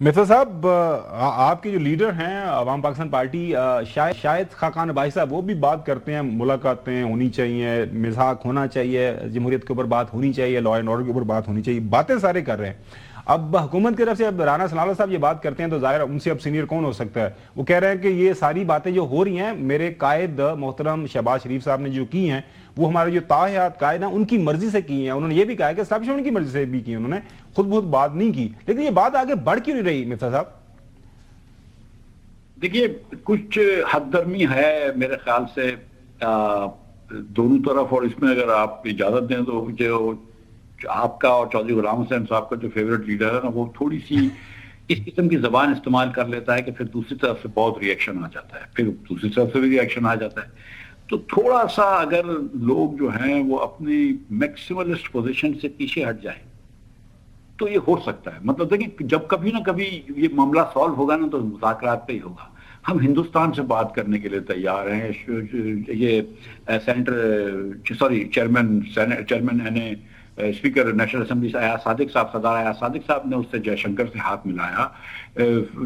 مرزا صاحب، آپ کے جو لیڈر ہیں عوام پاکستان پارٹی، شاید خاقان عباسی صاحب، وہ بھی بات کرتے ہیں ملاقاتیں ہونی چاہیے، مزاق ہونا چاہیے، جمہوریت کے اوپر بات ہونی چاہیے، لا اینڈ آرڈر کے اوپر بات ہونی چاہیے، باتیں سارے کر رہے ہیں۔ اب حکومت کی طرف سے اب رانا ثناء اللہ صاحب یہ بات کرتے ہیں تو ظاہر ان سے اب سینئر کون ہو سکتا ہے؟ وہ کہہ رہے ہیں کہ یہ ساری باتیں جو ہو رہی ہیں میرے قائد محترم شہباز شریف صاحب نے جو کی ہیں، وہ ہمارے جو تاحیات قائد ہیں ان کی مرضی سے کی ہیں۔ انہوں نے یہ بھی کہا کہ اسٹیبلشمنٹ کی مرضی سے بھی کی، انہوں نے خود بہت بات نہیں کی، لیکن یہ بات آگے بڑھ کیوں نہیں رہی مرزا صاحب؟ دیکھیے، کچھ حد درمی ہے میرے خیال سے دونوں طرف، اور اس میں اگر آپ اجازت دیں تو جو آپ کا اور چودھری غلام حسین صاحب کا جو فیوریٹ لیڈر ہے نا، وہ تھوڑی سی اس قسم کی زبان استعمال کر لیتا ہے کہ پھر دوسری طرف سے بہت ری ایکشن آ جاتا ہے، پھر دوسری طرف سے بھی ری ایکشن آ جاتا ہے۔ تو تھوڑا سا اگر لوگ جو ہیں وہ اپنی میکسیملسٹ پوزیشن سے پیچھے ہٹ جائیں تو یہ ہو سکتا ہے۔ مطلب دیکھیں، جب کبھی نہ کبھی یہ معاملہ سالو ہوگا نا تو مذاکرات پہ ہی ہوگا۔ ہم ہندوستان سے بات کرنے کے لیے تیار ہیں۔ یہ چیئرمین اسپیکر نیشنل اسمبلی سے ایاز صادق صاحب، سردار ایاز صادق صاحب نے اس سے جے شنکر سے ہاتھ ملایا۔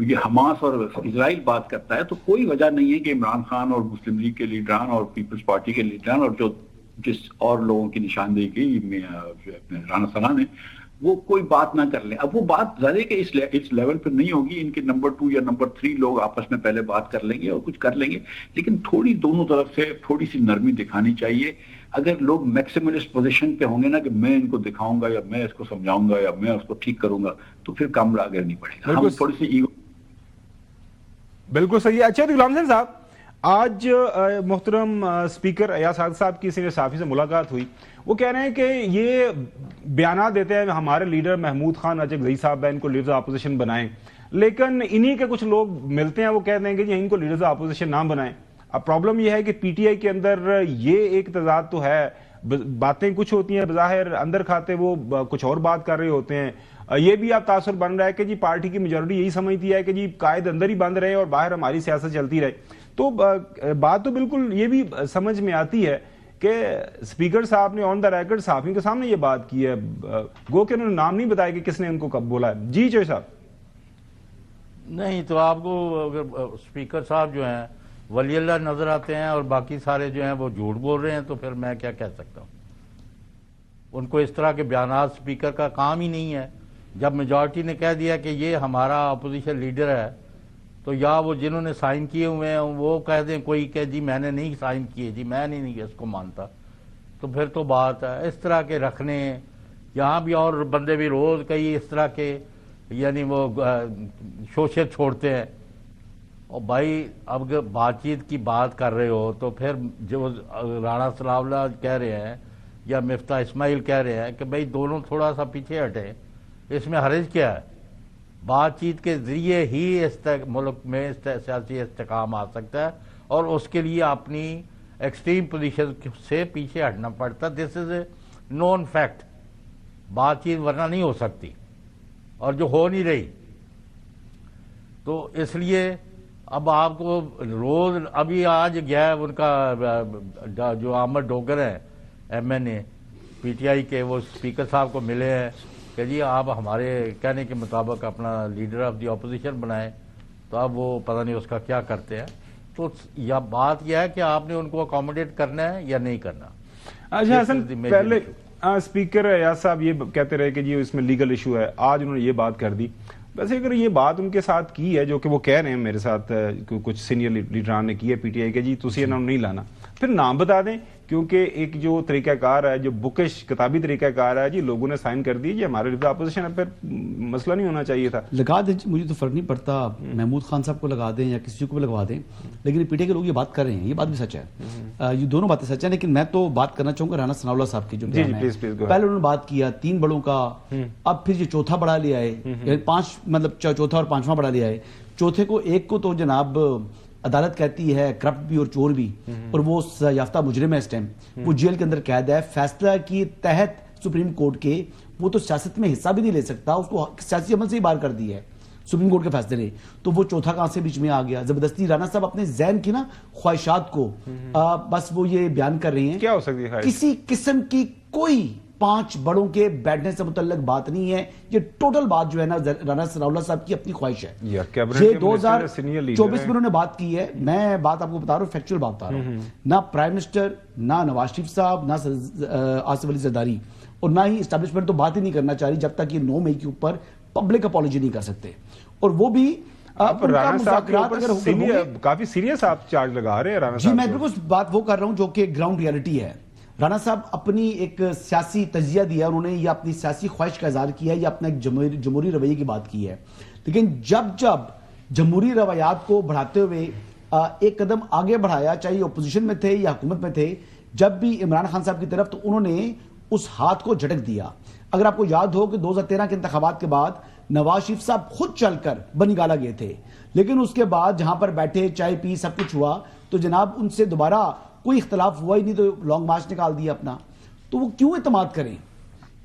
یہ حماس اور اسرائیل بات کرتا ہے تو کوئی وجہ نہیں ہے کہ عمران خان اور مسلم لیگ کے لیڈران اور پیپلز پارٹی کے لیڈران اور جس اور لوگوں کی نشاندہی کی رانا ثناء نے، وہ کوئی بات نہ کر لیں۔ اب وہ بات ظاہر ہے کہ اس لیول پہ نہیں ہوگی، ان کے نمبر 2 یا نمبر 3 لوگ آپس میں پہلے بات کر لیں گے اور کچھ کر لیں گے، لیکن تھوڑی دونوں طرف سے تھوڑی سی نرمی دکھانی چاہیے۔ اگر لوگ میکسیملسٹ پوزیشن پہ ہوں گے نا کہ میں ان کو دکھاؤں گا یا میں اس کو سمجھاؤں گا یا میں اس کو ٹھیک کروں گا، تو پھر کام آگے نہیں بڑھے گا۔ ہم تھوڑی سی ایگو بالکل صحیح ہے۔ اچھا غلام حسین صاحب، آج محترم اسپیکر ایاز صادق صاحب کی سینئر صحافی سے ملاقات ہوئی، وہ کہہ رہے ہیں کہ یہ بیانات دیتے ہیں ہمارے لیڈر محمود خان اجگزئی صاحب ہیں، ان کو لیڈر اپوزیشن بنائیں، لیکن انہی کے کچھ لوگ ملتے ہیں وہ کہتے ہیں کہ جی ان کو لیڈر اپوزیشن نہ بنائیں۔ اب پرابلم یہ ہے کہ پی ٹی آئی کے اندر یہ ایک تضاد تو ہے، باتیں کچھ ہوتی ہیں بظاہر، اندر کھاتے وہ کچھ اور بات کر رہے ہوتے ہیں۔ یہ بھی اب تاثر بن رہا ہے کہ جی پارٹی کی میجورٹی یہی سمجھتی ہے کہ جی قائد اندر ہی بند رہے اور باہر ہماری سیاست چلتی رہے۔ تو بات تو بالکل یہ بھی سمجھ میں آتی ہے کہ اسپیکر صاحب نے آن دا ریکارڈ صحافیوں کے سامنے یہ بات کی ہے، گو کہ انہوں نے نام نہیں بتایا کہ کس نے ان کو کب بولا ہے۔ جی چوہے صاحب۔ نہیں تو آپ کو اگر اسپیکر صاحب جو ہیں ولی اللہ نظر آتے ہیں اور باقی سارے جو ہیں وہ جھوٹ بول رہے ہیں، تو پھر میں کیا کہہ سکتا ہوں؟ ان کو اس طرح کے بیانات اسپیکر کا کام ہی نہیں ہے۔ جب میجورٹی نے کہہ دیا کہ یہ ہمارا اپوزیشن لیڈر ہے، تو یا وہ جنہوں نے سائن کیے ہوئے ہیں وہ کہہ دیں کوئی کہ جی میں نے نہیں سائن کیے، جی میں نہیں اس کو مانتا، تو پھر تو بات ہے اس طرح کے رکھنے۔ یہاں بھی اور بندے بھی روز کئی اس طرح کے یعنی وہ شوشے چھوڑتے ہیں۔ اور بھائی اب بات چیت کی بات کر رہے ہو تو پھر جو رانا ثناء اللہ کہہ رہے ہیں یا مفتاح اسماعیل کہہ رہے ہیں کہ بھائی دونوں تھوڑا سا پیچھے ہٹیں، اس میں حرج کیا ہے؟ بات چیت کے ذریعے ہی ملک میں سیاسی استحکام آ سکتا ہے، اور اس کے لیے اپنی ایکسٹریم پوزیشن سے پیچھے ہٹنا پڑتا۔ دس از اے نون فیکٹ، بات چیت ورنہ نہیں ہو سکتی اور جو ہو نہیں رہی۔ تو اس لیے اب آپ کو روز ابھی آج گیا ہے ان کا جو احمد ڈوگر ہیں M N A P T I کے، وہ اسپیکر صاحب کو ملے ہیں کہ جی آپ ہمارے کہنے کے مطابق اپنا لیڈر آف دی اپوزیشن بنائیں، تو اب وہ پتہ نہیں اس کا کیا کرتے ہیں۔ تو یا بات یہ ہے کہ آپ نے ان کو اکوموڈیٹ کرنا ہے یا نہیں کرنا۔ اچھا حسن، پہلے اسپیکر ایاز صاحب یہ کہتے رہے کہ جی اس میں لیگل ایشو ہے، آج انہوں نے یہ بات کر دی۔ ویسے اگر یہ بات ان کے ساتھ کی ہے جو کہ وہ کہہ رہے ہیں میرے ساتھ کچھ سینئر لیڈران نے کی ہے پی ٹی آئی کے، جی تسی انہوں نے نہیں لانا، پھر نام بتا دیں، کیونکہ ایک جو طریقہ کار ہے، جو بکش کتابی طریقہ کار ہے، جی لوگوں نے سائن کر دی، جی ہمارے لیڈر اپوزیشن ہے، پھر مسئلہ نہیں ہونا چاہیے تھا۔ لگا دیں، مجھے تو فرق نہیں پڑتا، محمود خان صاحب کو لگا دیں یا کسی کو بھی لگوا دیں، لیکن پی ٹی آئی کے لوگ یہ بات کر رہے ہیں، یہ بات بھی سچ ہے، یہ دونوں باتیں سچ ہیں۔ لیکن میں تو بات کرنا چاہوں گا رانا ثناء اللہ صاحب کی جو بیان ہے، پہلے انہوں نے بات کیا 3 بڑوں کا، اب پھر یہ چوتھا بڑا لے آئے، یعنی 5 مطلب چوتھا اور 5واں بڑا لے آئے۔ چوتھے کو ایک کو تو جناب عدالت کہتی ہے کرپٹ بھی اور چور بھی، اور وہ سزا یافتہ مجرم ہے، اس ٹائم وہ جیل کے اندر قید ہے، فیصلہ کی تحت سپریم کورٹ کے، وہ تو سیاست میں حصہ بھی نہیں لے سکتا، اس کو سیاسی عمل سے ہی باہر کر دی ہے سپریم کورٹ کے فیصلے نے، تو وہ چوتھا کہاں سے بیچ میں آ گیا؟ زبردستی رانا صاحب اپنے ذہن کی نا خواہشات کو بس وہ یہ بیان کر رہے ہیں، کیا ہو سکتی ہے کسی قسم کی کوئی 5 بڑوں کے بیٹھنے سے متعلق بات نہیں ہے. یہ ٹوٹل بات جو ہے نا رانا ثناء اللہ صاحب کی اپنی خواہش ہے. یہ 2024 میں انہوں نے بات کی ہے. میں بات آپ کو بتا رہا ہوں, فیکچوئل بات بتا رہا ہوں. نہ پرائم منسٹر, نہ نواز شریف صاحب, نہ آصف علی زرداری, اور نہ ہی اسٹیبلشمنٹ تو بات ہی نہیں کرنا چاہ رہی جب تک یہ 9 مئی کے اوپر پبلک اپالوجی نہیں کر سکتے. اور وہ بھی کافی سیریس آپ چارج لگا رہے ہیں رانا جی. صاحب. میں بالکل بات وہ کر رہا ہوں جو کہ گراؤنڈ ریالٹی ہے. رانا صاحب اپنی ایک سیاسی تجزیہ دیا, انہوں نے یہ اپنی سیاسی خواہش کا اظہار کیا, یا اپنا ایک جمہوری رویے کی بات کی ہے. لیکن جب جمہوری روایات کو بڑھاتے ہوئے ایک قدم آگے بڑھایا, چاہے اپوزیشن میں تھے یا حکومت میں تھے, جب بھی عمران خان صاحب کی طرف, تو انہوں نے اس ہاتھ کو جھٹک دیا. اگر آپ کو یاد ہو کہ 2013 کے انتخابات کے بعد نواز شریف صاحب خود چل کر بنی گالا گئے تھے, لیکن اس کے بعد جہاں پر بیٹھے, چائے پی, سب کچھ ہوا, تو جناب ان سے دوبارہ کوئی اختلاف ہوا ہی نہیں, تو لانگ مارچ نکال دیا اپنا. تو وہ کیوں اعتماد کریں؟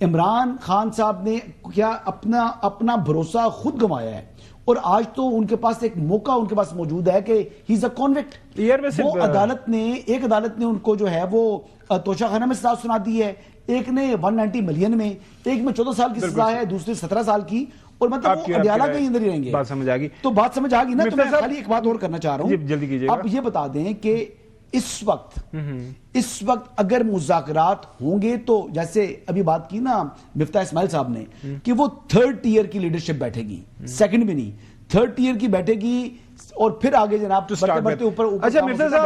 عمران خان صاحب نے کیا اپنا بھروسہ خود گنوایا ہے, اور آج تو ان کے پاس ایک موقع ان کے پاس موجود ہے کہ ہی از اے کنوکٹ. وہ عدالت نے ان کو جو ہے وہ توشہ خانہ میں سزا سنا دی ہے. ایک نے 190 ملین میں, ایک میں 14 سال کی سزا ہے, دوسرے 17 سال کی, اور مطلب وہ اڈیالہ کے اندر ہی رہیں گے. بات سمجھ آ گئی, تو بات سمجھ آ گئی نا. تو میں خالی ایک بات اور کرنا چاہ رہا ہوں, جلدی کیجیے. آپ یہ بتا دیں کہ اس وقت اگر مذاکرات ہوں گے, تو جیسے ابھی بات کی نا مفتاح اسماعیل صاحب نے کہ وہ 3rd ٹیئر کی لیڈرشپ بیٹھے گی, 2nd میں نہیں, 3rd ٹیئر کی بیٹھے گی, اور پھر آگے جناب بڑھتے اوپر. اچھا مرزا صاحب,